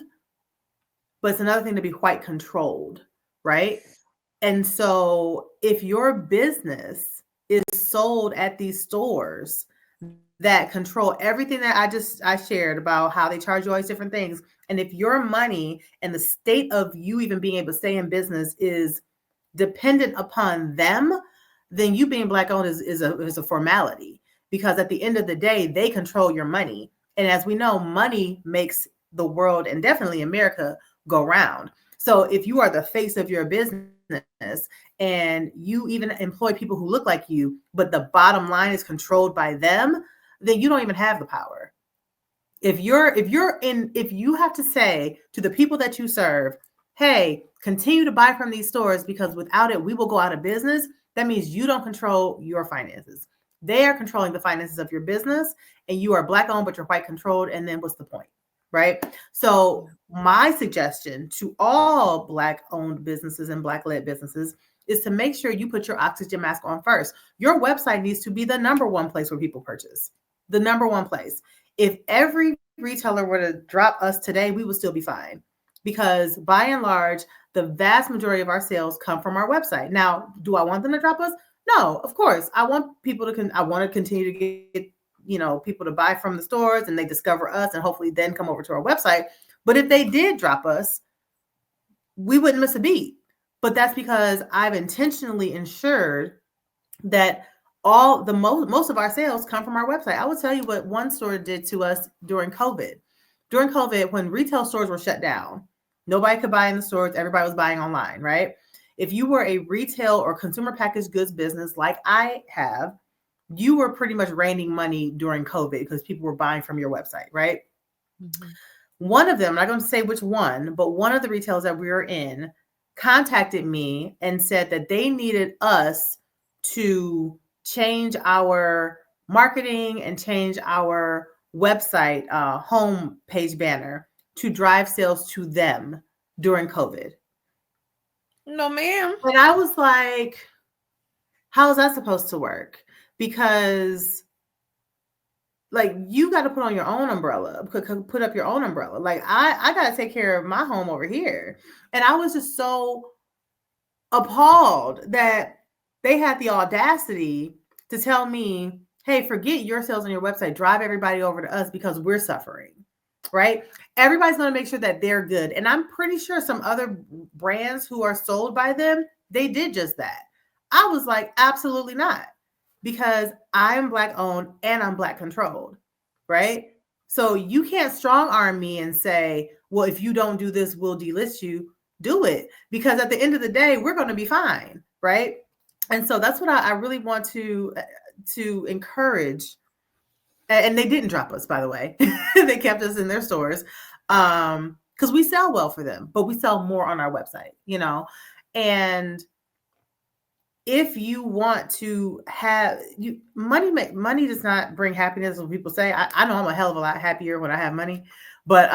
but it's another thing to be white-controlled, right? And so if your business is sold at these stores that control everything that I shared about how they charge you all these different things, and if your money and the state of you even being able to stay in business is dependent upon them, then you being Black-owned is a formality, because at the end of the day, they control your money. And as we know, money makes the world, and definitely America, go round. So if you are the face of your business and you even employ people who look like you, but the bottom line is controlled by them, then you don't even have the power. If you have to say to the people that you serve, hey, continue to buy from these stores because without it, we will go out of business, that means you don't control your finances. They are controlling the finances of your business, and you are Black-owned, but you're white-controlled. And then what's the point, right? So my suggestion to all Black-owned businesses and Black-led businesses is to make sure you put your oxygen mask on first. Your website needs to be the number one place where people purchase. The number one place. If every retailer were to drop us today, we would still be fine, because by and large, the vast majority of our sales come from our website. Now, do I want them to drop us? No, of course. I want people I want to continue to get, people to buy from the stores and they discover us and hopefully then come over to our website. But if they did drop us, we wouldn't miss a beat. But that's because I've intentionally ensured that most of our sales come from our website. I will tell you what one store did to us during COVID. During COVID, when retail stores were shut down, nobody could buy in the stores. Everybody was buying online, right? If you were a retail or consumer packaged goods business like I have, you were pretty much raining money during COVID because people were buying from your website, right? Mm-hmm. One of them, I'm not going to say which one, but one of the retailers that we were in contacted me and said that they needed us to change our marketing and change our website home page banner to drive sales to them during COVID. No, ma'am. And I was like, how is that supposed to work? Because like, you got to put on your own umbrella, put up your own umbrella. Like I got to take care of my home over here. And I was just so appalled that they had the audacity to tell me, hey, forget your sales on your website, drive everybody over to us because we're suffering, right? Everybody's going to make sure that they're good. And I'm pretty sure some other brands who are sold by them, they did just that. I was like, absolutely not, because I'm Black-owned and I'm Black-controlled, right? So you can't strong arm me and say, well, if you don't do this, we'll delist you. Do it, because at the end of the day, we're going to be fine, right? And so that's what I really want to encourage. And they didn't drop us, by the way. They kept us in their stores because we sell well for them, but we sell more on our website, and if you want to have money does not bring happiness. When people say, I know I'm a hell of a lot happier when I have money, but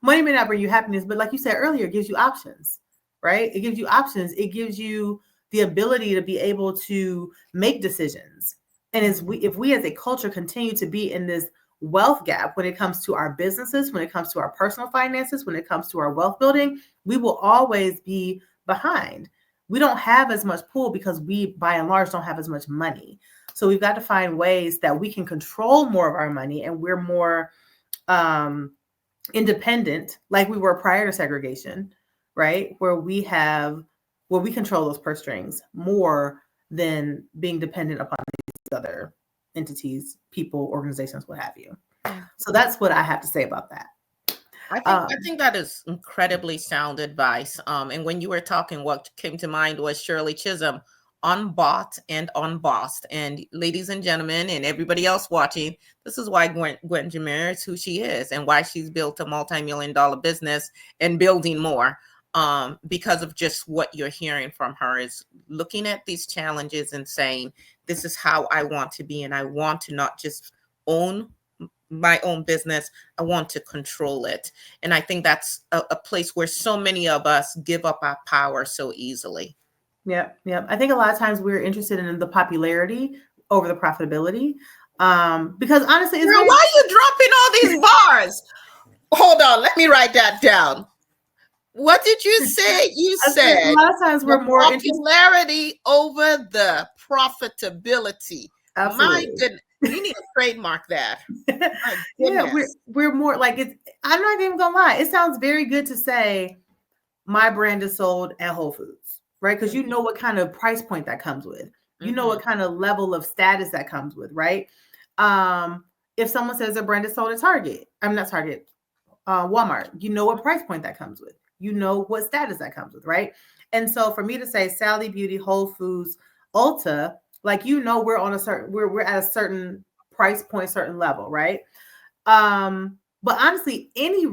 money may not bring you happiness. But like you said earlier, it gives you options, right? It gives you options. It gives you the ability to be able to make decisions. And if we as a culture continue to be in this wealth gap when it comes to our businesses, when it comes to our personal finances, when it comes to our wealth building, we will always be behind. We don't have as much pull because we, by and large, don't have as much money. So we've got to find ways that we can control more of our money, and we're more independent, like we were prior to segregation, right? Where we control those purse strings more than being dependent upon these other entities, people, organizations, what have you. So that's what I have to say about that. I think that is incredibly sound advice. And when you were talking, what came to mind was Shirley Chisholm, unbought and unbossed. And ladies and gentlemen, and everybody else watching, this is why Gwen Jimmere is who she is, and why she's built a multi-million-dollar business and building more. Because of just what you're hearing from her, is looking at these challenges and saying, this is how I want to be, and I want to not just own my own business, I want to control it. And I think that's a place where so many of us give up our power so easily. Yeah. I think a lot of times we're interested in the popularity over the profitability. Because honestly, Girl, why are you dropping all these bars? Hold on, let me write that down. What did you say? You said a lot of times we're more popularity over the profitability. Absolutely. My goodness. You need to trademark that. Yeah, we're more like it's. I'm not even gonna lie. It sounds very good to say my brand is sold at Whole Foods, right? Because you know what kind of price point that comes with. You know what kind of level of status that comes with, right? If someone says their brand is sold at Target, I'm not Target, Walmart. You know what price point that comes with. You know what status that comes with, right? And so for me to say Sally Beauty, Whole Foods, Ulta, like, you know, we're on a certain, we're at a certain price point, certain level, right? But honestly, any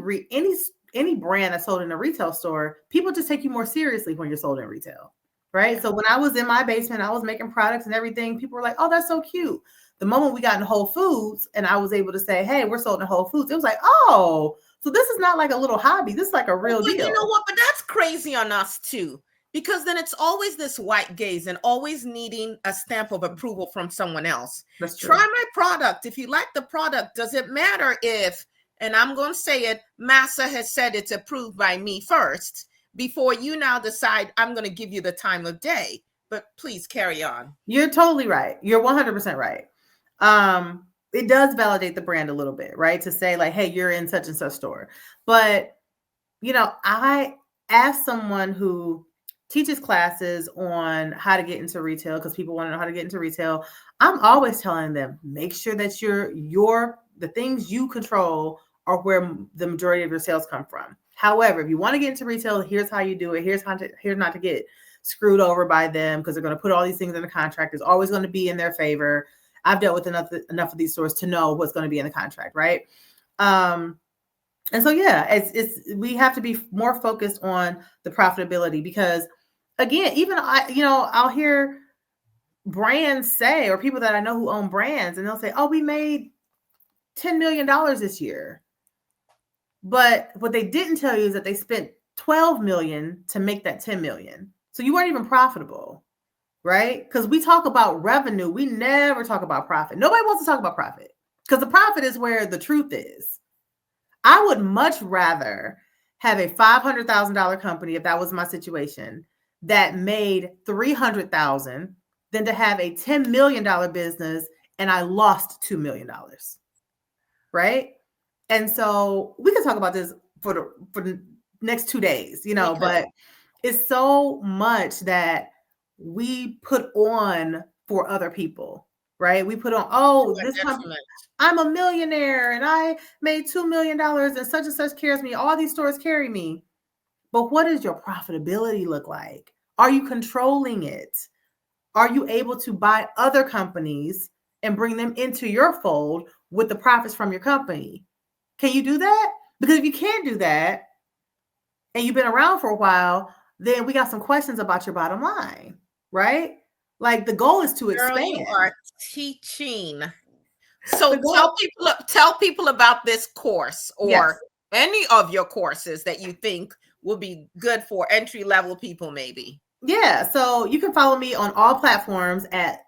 brand that's sold in a retail store, people just take you more seriously when you're sold in retail, right? So when I was in my basement, I was making products and everything. People were like, "Oh, that's so cute." The moment we got in Whole Foods and I was able to say, "Hey, we're sold in Whole Foods," it was like, "Oh, so this is not like a little hobby. This is like a real deal." You know what? But that's crazy on us too. Because then it's always this white gaze and always needing a stamp of approval from someone else. That's true. Try my product. If you like the product, does it matter if, and I'm going to say it, Massa has said it's approved by me first, before you now decide I'm going to give you the time of day. But please carry on. You're totally right. You're 100% right. It does validate the brand a little bit, right? To say like, "Hey, you're in such and such store." But, you know, I asked someone who teaches classes on how to get into retail, because people want to know how to get into retail. I'm always telling them, make sure that the things you control are where the majority of your sales come from. However, if you want to get into retail, here's how you do it. Here's not to get screwed over by them, because they're going to put all these things in the contract. It's always going to be in their favor. I've dealt with enough of these stores to know what's going to be in the contract, right? And so, yeah, we have to be more focused on the profitability, because again, even I'll hear brands say, or people that I know who own brands, and they'll say, "Oh, we made $10 million this year." But what they didn't tell you is that they spent $12 million to make that $10 million. So you weren't even profitable, right? Because we talk about revenue. We never talk about profit. Nobody wants to talk about profit, because the profit is where the truth is. I would much rather have a $500,000 company, if that was my situation, that made $300,000 than to have a $10 million business and I lost $2 million, right? And so we can talk about this for the next 2 days, but it's so much that we put on for other people, right? We put on, this company, I'm a millionaire and I made $2 million and such carries me. All these stores carry me. But what does your profitability look like? Are you controlling it? Are you able to buy other companies and bring them into your fold with the profits from your company? Can you do that? Because if you can't do that and you've been around for a while, then we got some questions about your bottom line. right? Like the goal is to Girl, expand. you are teaching. The So goal, tell people about this course yes. or any of your courses that you think will be good for entry level people, maybe. Yeah. So you can follow me on all platforms at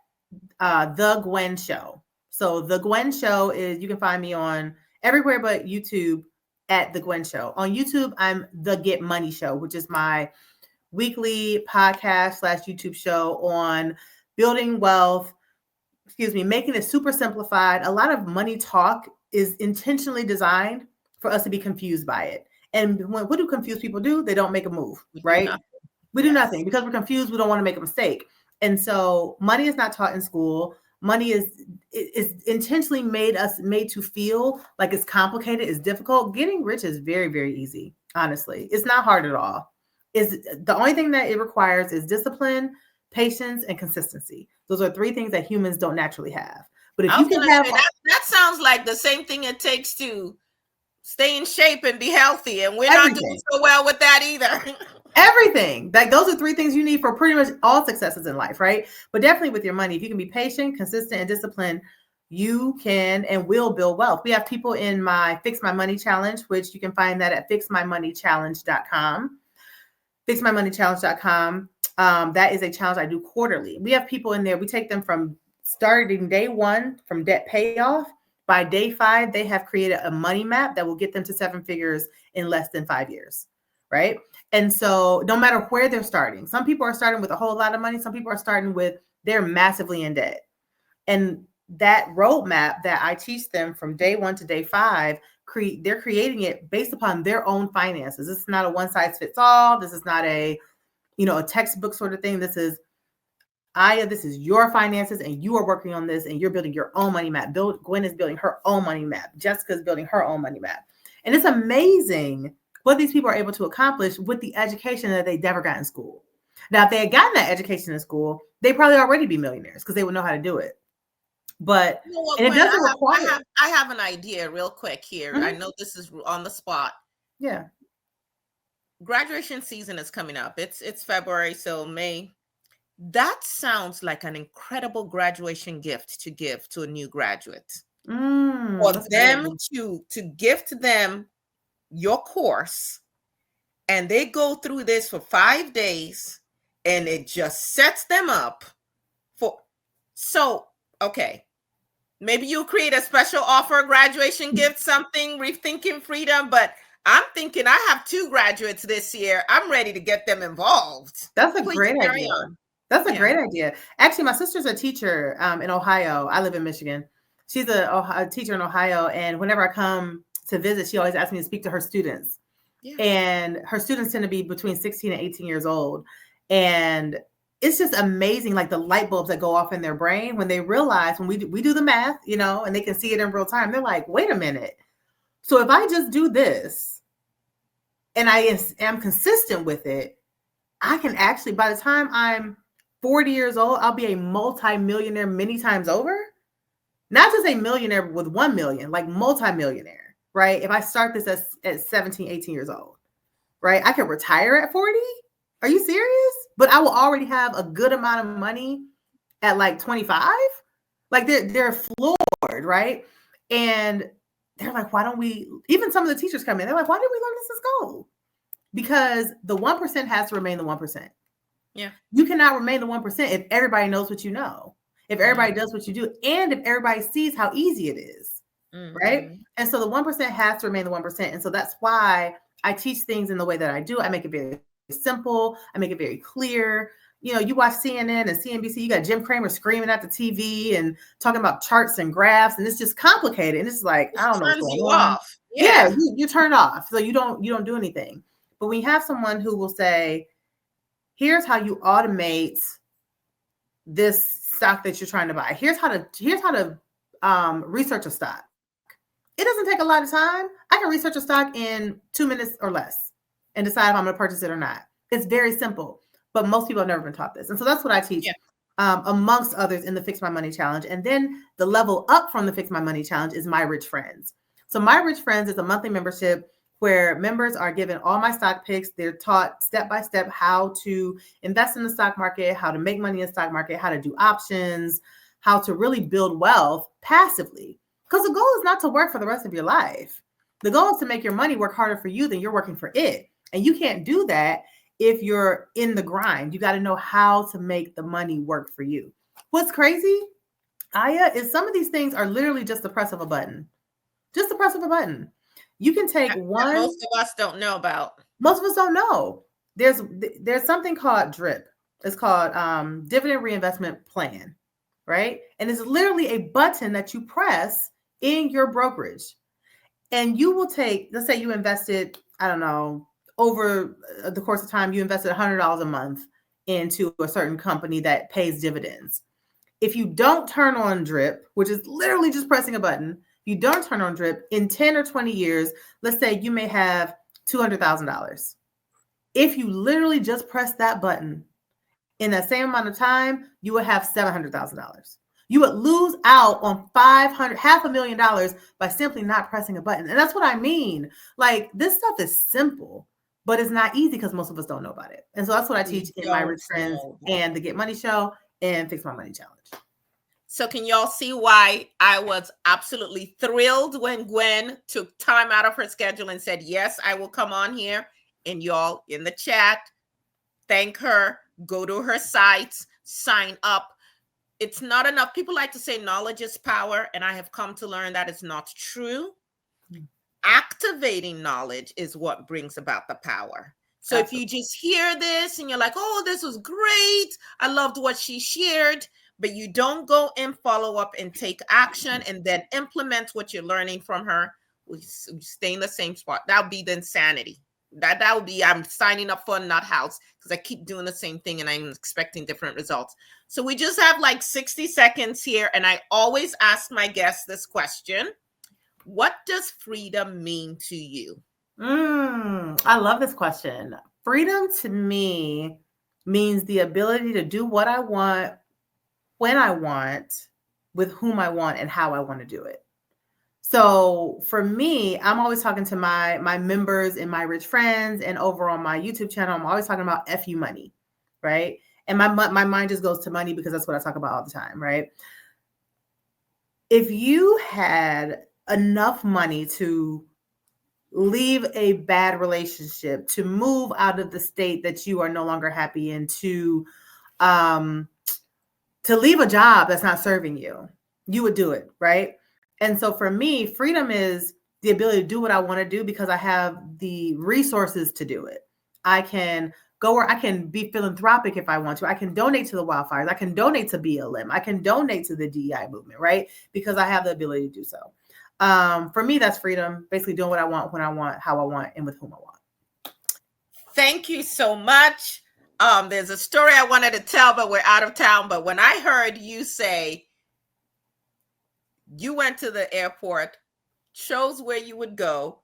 The Gwen Show. So The Gwen Show is, you can find me on everywhere but YouTube at The Gwen Show. On YouTube, I'm The Get Money Show, which is my weekly podcast / YouTube show on building wealth, making it super simplified. A lot of money talk is intentionally designed for us to be confused by it. And what do confused people do? They don't make a move, right? We do nothing because we're confused. We don't want to make a mistake. And so money is not taught in school. Money is intentionally made to feel like it's complicated, it's difficult. Getting rich is very, very easy. Honestly, it's not hard at all. Is the only thing that it requires is discipline, patience, and consistency. Those are 3 things that humans don't naturally have. But if you can have that sounds like the same thing it takes to stay in shape and be healthy, and we're everything. not doing so well with that either. Everything. Like those are 3 things you need for pretty much all successes in life, right? But definitely with your money, if you can be patient, consistent, and disciplined, you can and will build wealth. We have people in my Fix My Money Challenge, which you can find that at fixmymoneychallenge.com. Fixmymoneychallenge.com. That is a challenge I do quarterly. We have people in there. We take them from starting day 1 from debt payoff. By day 5, they have created a money map that will get them to 7 figures in less than 5 years, right? And so no matter where they're starting, some people are starting with a whole lot of money. Some people are starting with, they're massively in debt. And that roadmap that I teach them from day 1 to day 5, they're creating it based upon their own finances. This is not a one size fits all. This is not a textbook sort of thing. This is this is your finances, and you are working on this, and you're building your own money map. Gwen is building her own money map. Jessica's building her own money map. And it's amazing what these people are able to accomplish with the education that they never got in school. Now, if they had gotten that education in school, they'd probably already be millionaires because they would know how to do it. But and it doesn't require. I have an idea real quick here. I know this is on the spot. Yeah. Graduation season is coming up. It's February, so May. That sounds like an incredible graduation gift to give to a new graduate. For them to gift them your course, and they go through this for 5 days, and it just sets them up for. So, okay, maybe you'll create a special offer, graduation gift, something, Rethinking Freedom, but I'm thinking I have 2 graduates this year. I'm ready to get them involved. That's a great idea. That's a great idea. Actually, my sister's a teacher in Ohio. I live in Michigan. She's a teacher in Ohio. And whenever I come to visit, she always asks me to speak to her students. Yeah. And her students tend to be between 16 and 18 years old. And it's just amazing, like the light bulbs that go off in their brain when they realize, when we do the math, and they can see it in real time. They're like, wait a minute. So if I just do this and I am consistent with it, I can actually, by the time I'm 40 years old, I'll be a multi-millionaire many times over. Not just a millionaire with 1 million, like multi-millionaire, right? If I start this at 17, 18 years old, right? I could retire at 40. Are you serious? But I will already have a good amount of money at like 25. Like they're floored, right? And they're like, why don't we, even some of the teachers come in, they're like, why didn't we learn this in school? Because the 1% has to remain the 1%. Yeah. You cannot remain the 1% if everybody knows what you know, if everybody does what you do, and if everybody sees how easy it is, right? And so the 1% has to remain the 1%. And so that's why I teach things in the way that I do. I make it very simple. I make it very clear. You watch CNN and CNBC, you got Jim Cramer screaming at the TV and talking about charts and graphs, and it's just complicated. And it's like, I don't know what's going on. Yeah, you turn off. So you don't do anything. But when you have someone who will say, here's how you automate this stock that you're trying to buy. Here's how to research a stock. It doesn't take a lot of time. I can research a stock in 2 minutes or less and decide if I'm going to purchase it or not. It's very simple, but most people have never been taught this. And so that's what I teach, amongst others, in the Fix My Money Challenge. And then the level up from the Fix My Money Challenge is My Rich Friends. So My Rich Friends is a monthly membership where members are given all my stock picks. They're taught step by step how to invest in the stock market, how to make money in the stock market, how to do options, how to really build wealth passively. Because the goal is not to work for the rest of your life. The goal is to make your money work harder for you than you're working for it. And you can't do that if you're in the grind. You got to know how to make the money work for you. What's crazy, Aya, is some of these things are literally just the press of a button. Just the press of a button. You can take one. Most of us don't know about. Most of us don't know. There's something called DRIP. It's called Dividend Reinvestment Plan, right? And it's literally a button that you press in your brokerage. And you will take, let's say you invested, I don't know, over the course of time, you invested $100 a month into a certain company that pays dividends. If you don't turn on DRIP, which is literally just pressing a button, you don't turn on DRIP in 10 or 20 years, let's say you may have $200,000. If you literally just press that button in that same amount of time, you would have $700,000. You would lose out on $500,000 by simply not pressing a button. And that's what I mean. Like, this stuff is simple, but it's not easy because most of us don't know about it. And so that's what I teach in my Rich Friends and the Get Money Show and Fix My Money Challenge. So can y'all see why I was absolutely thrilled when Gwen took time out of her schedule and said, yes, I will come on here. And y'all in the chat, thank her, go to her sites, sign up. It's not enough. People like to say knowledge is power, and I have come to learn that is not true. Activating knowledge is what brings about the power. So If you just hear this and you're like, oh, this was great, I loved what she shared, but you don't go and follow up and take action and then implement what you're learning from her, we stay in the same spot. That would be the insanity. That would be, I'm signing up for a nut house because I keep doing the same thing and I'm expecting different results. So we just have like 60 seconds here. And I always ask my guests this question. What does freedom mean to you? I love this question. Freedom to me means the ability to do what I want, when I want, with whom I want, and how I want to do it. So for me, I'm always talking to my members and my rich friends, and over on my YouTube channel, I'm always talking about FU money, right? And my mind just goes to money because that's what I talk about all the time, right? If you had enough money to leave a bad relationship, to move out of the state that you are no longer happy in, to leave a job that's not serving you, you would do it, right? And so for me, freedom is the ability to do what I want to do because I have the resources to do it. I can go where I can be philanthropic if I want to. I can donate to the wildfires. I can donate to BLM. I can donate to the DEI movement, right? Because I have the ability to do so. For me, that's freedom, basically doing what I want, when I want, how I want, and with whom I want. Thank you so much. There's a story I wanted to tell, but we're out of town. But when I heard you say you went to the airport, chose where you would go,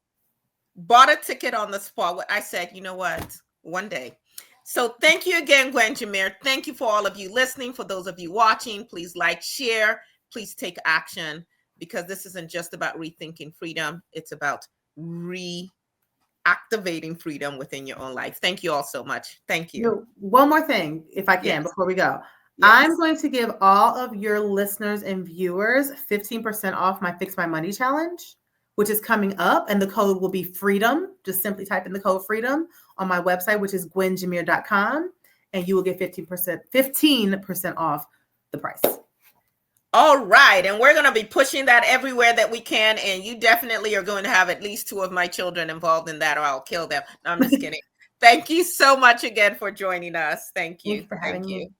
bought a ticket on the spot, I said, you know what, one day. So thank you again, Gwen Jimmere. Thank you for all of you listening. For those of you watching, please like, share, please take action, because this isn't just about rethinking freedom. It's about reactivating freedom within your own life. Thank you all so much. Thank you. One more thing, if I can, before we go. Yes. I'm going to give all of your listeners and viewers 15% off my Fix My Money Challenge, which is coming up. And the code will be FREEDOM. Just simply type in the code FREEDOM on my website, which is gwenjimmere.com. And you will get 15% off the price. All right. And we're going to be pushing that everywhere that we can. And you definitely are going to have at least 2 of my children involved in that, or I'll kill them. No, I'm just kidding. Thank you so much again for joining us. Thank you. Thanks for having me.